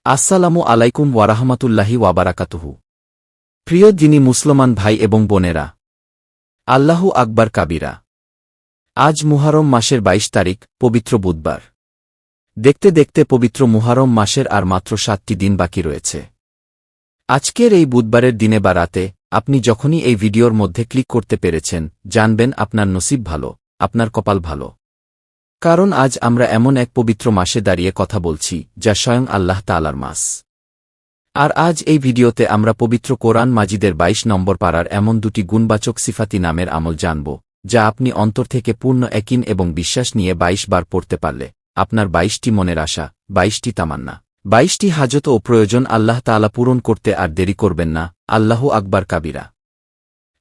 আসসালামু আলাইকুম ওয়ারাহমাতুল্লাহি ওয়াবারাকাতুহু। প্রিয় যিনি মুসলমান ভাই এবং বোনেরা, আল্লাহু আকবার কাবিরা। আজ মুহররম মাসের ২২ তারিখ, পবিত্র বুধবার। দেখতে দেখতে পবিত্র মুহররম মাসের আর মাত্র ৭টি দিন বাকি রয়েছে। আজকের এই বুধবারের দিনে বা রাতে আপনি যখনই এই ভিডিওর মধ্যে ক্লিক করতে পেরেছেন, জানবেন আপনার নসিব ভালো, আপনার কপাল ভালো। কারণ আজ আমরা এমন এক পবিত্র মাসে দাঁড়িয়ে কথা বলছি যা স্বয়ং আল্লাহ তাআলার মাস। আর আজ এই ভিডিওতে আমরা পবিত্র কোরআন মাজিদের ২২ নম্বর পারার এমন দুটি গুণবাচক সিফাতি নামের আমল জানব, যা আপনি অন্তর থেকে পূর্ণ একিন এবং বিশ্বাস নিয়ে ২২ বার পড়তে পারলে আপনার ২২টি মনের আশা, ২২টি তামান্না, ২২টি হাজত ও প্রয়োজন আল্লাহ তাআলা পূরণ করতে আর দেরি করবেন না। আল্লাহু আকবার কাবিরা।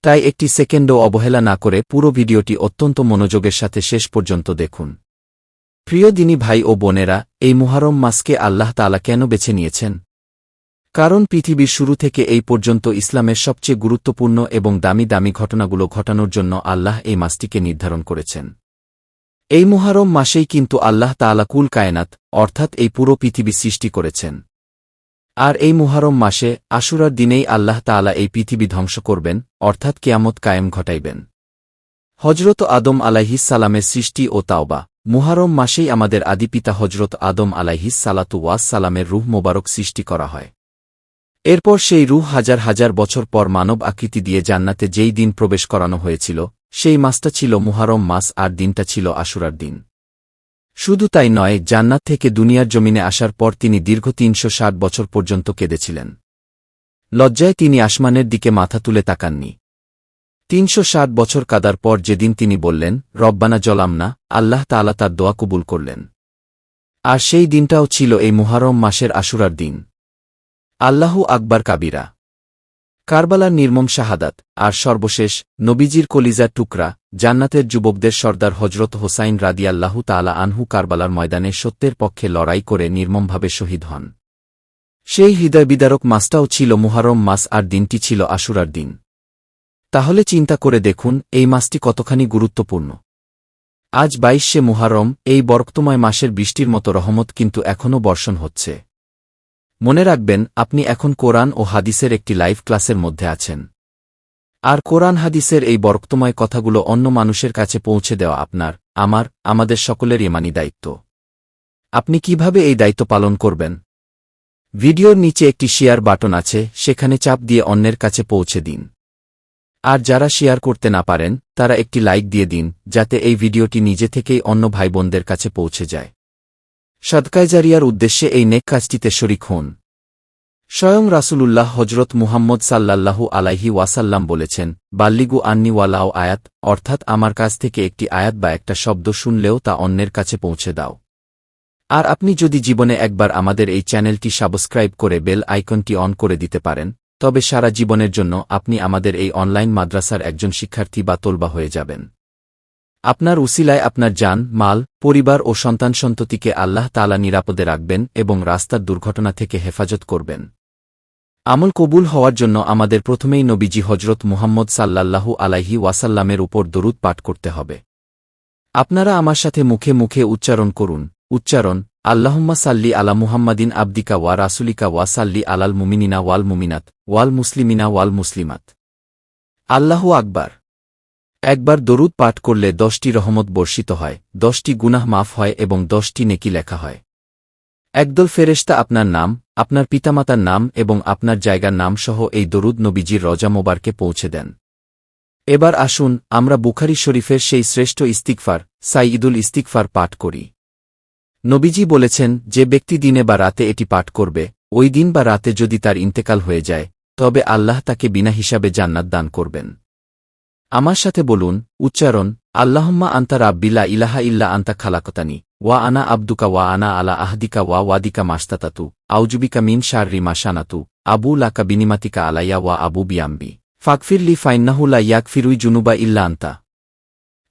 তাই একটি সেকেন্ডও অবহেলা না করে পুরো ভিডিওটি অত্যন্ত মনোযোগের সাথে শেষ পর্যন্ত দেখুন। প্রিয় দিনী ভাই ও বোনেরা, এই মুহররম মাসকে আল্লাহ তাআলা কেন বেছে নিয়েছেন? কারণ পৃথিবীর শুরু থেকে এই পর্যন্ত ইসলামের সবচেয়ে গুরুত্বপূর্ণ এবং দামি দামি ঘটনাগুলো ঘটানোর জন্য আল্লাহ এই মাসটিকে নির্ধারণ করেছেন। এই মুহররম মাসেই কিন্তু আল্লাহ তাআলা কুল কায়নাত, অর্থাৎ এই পুরো পৃথিবী সৃষ্টি করেছেন। আর এই মুহররম মাসে আশুরার দিনেই আল্লাহ তাআলা এই পৃথিবী ধ্বংস করবেন, অর্থাৎ কিয়ামত কায়েম ঘটাইবেন। হজরত আদম আলাইহিস সালামের সৃষ্টি ও তাওবা। মুহররম মাসেই আমাদের আদিপিতা হজরত আদম আলাইহিস সালাতু ওয়াস সালামের রূহ মোবারক সৃষ্টি করা হয়। এরপর সেই রূহ হাজার হাজার বছর পর মানব আকৃতি দিয়ে জান্নাতে যেই দিন প্রবেশ করানো হয়েছিল, সেই মাসটা ছিল মুহররম মাস আর দিনটা ছিল আশুরার দিন। শুধু তাই নয়, জান্নাত থেকে দুনিয়ার জমিনে আসার পর তিনি দীর্ঘ ৩৬০ বছর পর্যন্ত কেঁদেছিলেন। লজ্জায় তিনি আসমানের দিকে মাথা তুলে তাকাননি। ৩৬০ বছর কাদার পর যেদিন তিনি বললেন, রব্বানা জলামনা, আল্লাহ তাআলা তার দোয়া কবুল করলেন। আর সেই দিনটাও ছিল এই মুহররম মাসের আশুরার দিন। আল্লাহু আকবার কাবিরা। কারবালার নির্মম শাহাদাত। আর সর্বশেষ, নবীজির কলিজার টুকরা, জান্নাতের যুবকদের সর্দার হজরত হোসাইন রাদিয়াল্লাহু তাআলা আনহু কারবালার ময়দানে সত্যের পক্ষে লড়াই করে নির্মমভাবে শহীদ হন। সেই হৃদয়বিদারক মাসটাও ছিল মুহররম মাস আর দিনটি ছিল আশুরার দিন। তাহলে চিন্তা করে দেখুন এই মাসটি কতখানি গুরুত্বপূর্ণ। আজ ২২শে মুহররম, এই বরকতময় মাসের বৃষ্টির মতো রহমত কিন্তু এখনও বর্ষণ হচ্ছে। মনে রাখবেন, আপনি এখন কোরআন ও হাদিসের একটি লাইভ ক্লাসের মধ্যে আছেন। আর কোরআন হাদিসের এই বরকতময় কথাগুলো অন্য মানুষের কাছে পৌঁছে দেওয়া আপনার, আমাদের সকলের ইমানি দায়িত্ব। আপনি কিভাবে এই দায়িত্ব পালন করবেন? ভিডিওর নিচে একটি শেয়ার বাটন আছে, সেখানে চাপ দিয়ে অন্যের কাছে পৌঁছে দিন। আর যারা শেয়ার করতে না পারেন, তারা একটি লাইক দিয়ে দিন, যাতে এই ভিডিওটি নিজে থেকেই অন্য ভাইবোনদের কাছে পৌঁছে যায়। সদকায়ে জারিয়ার উদ্দেশ্যে এই নেক কাজটিতে শরিক হন। স্বয়ং রাসূলুল্লাহ হজরত মুহাম্মদ সাল্লাল্লাহু আলাইহি ওয়াসাল্লাম বলেছেন, বাল্লিগু আন্নি ওয়ালাও আয়াত, অর্থাৎ আমার কাছ থেকে একটি আয়াত বা একটা শব্দ শুনলেও তা অন্যের কাছে পৌঁছে দাও। আর আপনি যদি জীবনে একবার আমাদের এই চ্যানেলটি সাবস্ক্রাইব করে বেল আইকনটি অন করে দিতে পারেন, তবে সারা জীবনের জন্য আপনি আমাদের এই অনলাইন মাদ্রাসার একজন শিক্ষার্থী বা তোলবা হয়ে যাবেন। আপনার উসিলায় আপনার জান, মাল, পরিবার ও সন্তান-সন্ততিকে আল্লাহ তাআলা নিরাপদে রাখবেন এবং রাস্তার দুর্ঘটনা থেকে হেফাজত করবেন। আমল কবুল হওয়ার জন্য আমাদের প্রথমেই নবীজি হজরত মুহাম্মদ সাল্লাল্লাহু আলাইহি ওয়াসাল্লামের উপর দরুদ পাঠ করতে হবে। আপনারা আমার সাথে মুখে মুখে উচ্চারণ করুন। উচ্চারণ: আল্লাহুম্মা সাল্লি আলা মুহাম্মাদিন আবদিকা ওয়া রাসূলিকা ওয়া সাল্লি আলাল মুমিনিনা ওয়াল মুমিনাত ওয়াল মুসলিমিনা ওয়াল মুসলিমাত। আল্লাহু আকবার। একবার দরুদ পাঠ করলে 10টি রহমত বর্ষিত হয়, 10টি গুনাহ মাফ হয় এবং 10টি নেকি লেখা হয়। একদল ফেরেশতা আপনার নাম, আপনার পিতামাতার নাম এবং আপনার জায়গার নাম সহ এই দরুদ নবীজির রওজা মোবারকে পৌঁছে দেন। এবার আসুন আমরা বুখারী শরীফের সেই শ্রেষ্ঠ ইস্তিগফার, সাইয়্যিদুল ইস্তিগফার পাঠ করি। নবীজি বলেছেন, যে ব্যক্তি দিনে বা রাতে এটি পাঠ করবে, ওই দিন বা রাতে যদি তার ইন্তেকাল হয়ে যায়, তবে আল্লাহ তাকে বিনা হিসাবে জান্নাত দান করবেন। আমার সাথে বলুন, উচ্চারণ: আল্লাহুম্মা আনতা রাব্বি লা ইলাহা ইল্লা আনতা খালাকতানি ওয়া আনা আবদুকা ওয়া আনা আলা আহদিকা ওয়া ওয়াদিকা মাস্তাতাতু আউযুবিকা মিন শাররি মা শানাতু আবু লাকা বিনিমাতিকা আলাইয়া ওয়া আবু বিয়ামবি ফাগফিরলি ফাইন্নাহু লা ইয়াগফিরুল যুনুবা ইল্লা আনতা।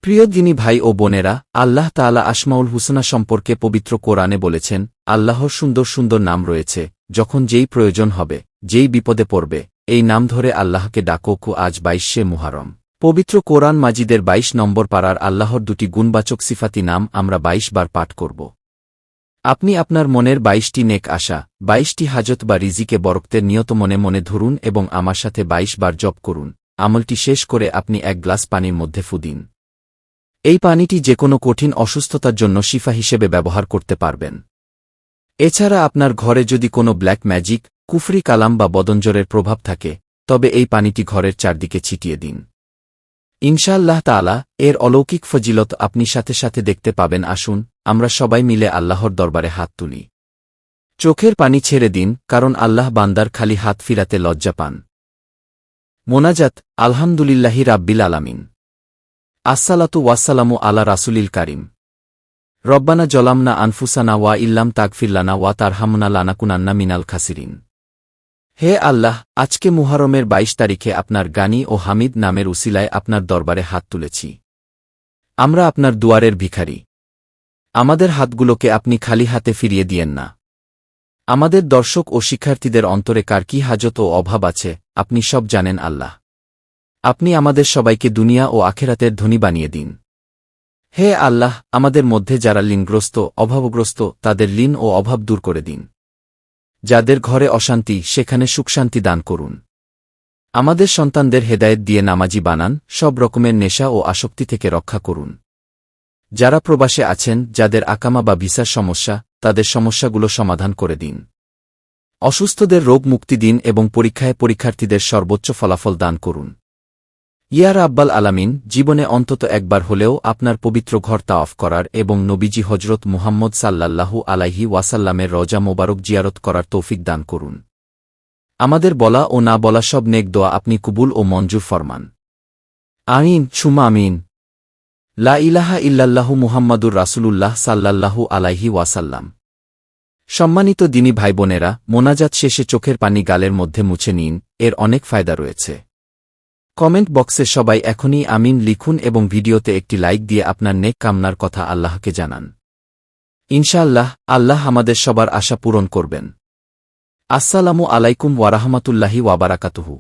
প্রিয় দিনী ভাই ও বোনেরা, আল্লাহ তাআলা আসমাউল হুসনা সম্পর্কে পবিত্র কোরআনে বলেছেন, আল্লাহর সুন্দর সুন্দর নাম রয়েছে, যখন যেই প্রয়োজন হবে, যেই বিপদে পড়বে, এই নাম ধরে আল্লাহকে ডাকো। আজ ২২শে মুহররম, পবিত্র কোরআন মাজিদের ২২ নম্বর পারার আল্লাহর দুটি গুণবাচক সিফাতি নাম আমরা ২২ বার পাঠ করব। আপনি আপনার মনের ২২টি নেক আশা, ২২টি হাজত বা রিজিকে বরকতের নিয়ত মনে মনে ধরুন এবং আমার সাথে ২২ বার জপ করুন। আমলটি শেষ করে আপনি এক গ্লাস পানির মধ্যে ফু দিন। এই পানিটি যেকোনো কঠিন অসুস্থতার জন্য শিফা হিসেবে ব্যবহার করতে পারবেন। এছাড়া আপনার ঘরে যদি কোনো ব্ল্যাক ম্যাজিক, কুফরি কালাম বা বদনজরের প্রভাব থাকে, তবে এই পানিটি ঘরের চারদিকে ছিটিয়ে দিন। ইনশাআল্লাহ তাআলা এর অলৌকিক ফজিলত আপনি সাথে সাথে দেখতে পাবেন। আসুন আমরা সবাই মিলে আল্লাহর দরবারে হাত তুলি। চোখের পানি ছেড়ে দিন, কারণ আল্লাহ বান্দার খালি হাত ফিরাতে লজ্জা পান। মোনাজাত। আলহামদুলিল্লাহি রাব্বিল আলামিন। আসসালাতু ওয়াসসালামু আলা রাসূলিল কারীম। রব্বানা জলামনা আনফুসানা ওয়া ইল্লাম তাগফির লানা ওয়া তারহামনা লানাকুনান্না মিনাল খাসিরিন। হে আল্লাহ, আজকে মুহররমের ২২ তারিখে আপনার গানী ও হামিদ নামের উসিলায় আপনার দরবারে হাত তুলেছি। আমরা আপনার দুয়ারের ভিখারি। আমাদের হাতগুলোকে আপনি খালি হাতে ফিরিয়ে দিয়েন না। আমাদের দর্শক ও শিক্ষার্থীদের অন্তরে কার কি হাজত ও অভাব আছে, আপনি সব জানেন আল্লাহ। আপনি আমাদের সবাইকে দুনিয়া ও আখেরাতের ধনী বানিয়ে দিন। হে আল্লাহ, আমাদের মধ্যে যারা ঋণগ্রস্ত, অভাবগ্রস্ত, তাদের ঋণ ও অভাব দূর করে দিন। যাদের ঘরে অশান্তি, সেখানে সুখশান্তি দান করুন। আমাদের সন্তানদের হেদায়েত দিয়ে নামাজি বানান, সব রকমের নেশা ও আসক্তি থেকে রক্ষা করুন। যারা প্রবাসে আছেন, যাদের আকামা বা ভিসার সমস্যা, তাদের সমস্যাগুলো সমাধান করে দিন। অসুস্থদের রোগ মুক্তি দিন এবং পরীক্ষায় পরীক্ষার্থীদের সর্বোচ্চ ফলাফল দান করুন। ইয়া রাব্বাল আলামিন, জীবনে অন্তত একবার হলেও আপনার পবিত্র ঘর তাওয়াফ করার এবং নবীজি হজরত মুহাম্মদ সাল্লাল্লাহু আলাইহি ওয়াসাল্লামের রওজা মোবারক জিয়ারত করার তৌফিক দান করুন। আমাদের বলা ও না বলা সব নেক দোয়া আপনি কবুল ও মঞ্জুর ফরমান। আমিন সুমা আমিন। লা ইলাহা ইল্লাল্লাহু মুহাম্মাদুর রাসূলুল্লাহ সাল্লাল্লাহু আলাইহি ওয়াসাল্লাম। সম্মানিত দিনী ভাইবোনেরা, মোনাজাত শেষে চোখের পানি গালের মধ্যে মুছে নিন, এর অনেক ফায়দা রয়েছে। কমেন্ট বক্সে সবাই এখনই আমিন লিখুন এবং ভিডিওতে একটি লাইক দিয়ে আপনার নেক কামনার কথা আল্লাহকে জানান। ইনশাআল্লাহ আল্লাহ আমাদের সবার আশা পূরণ করবেন। আসসালামু আলাইকুম ওয়া রাহমাতুল্লাহি ওয়া বারাকাতুহু।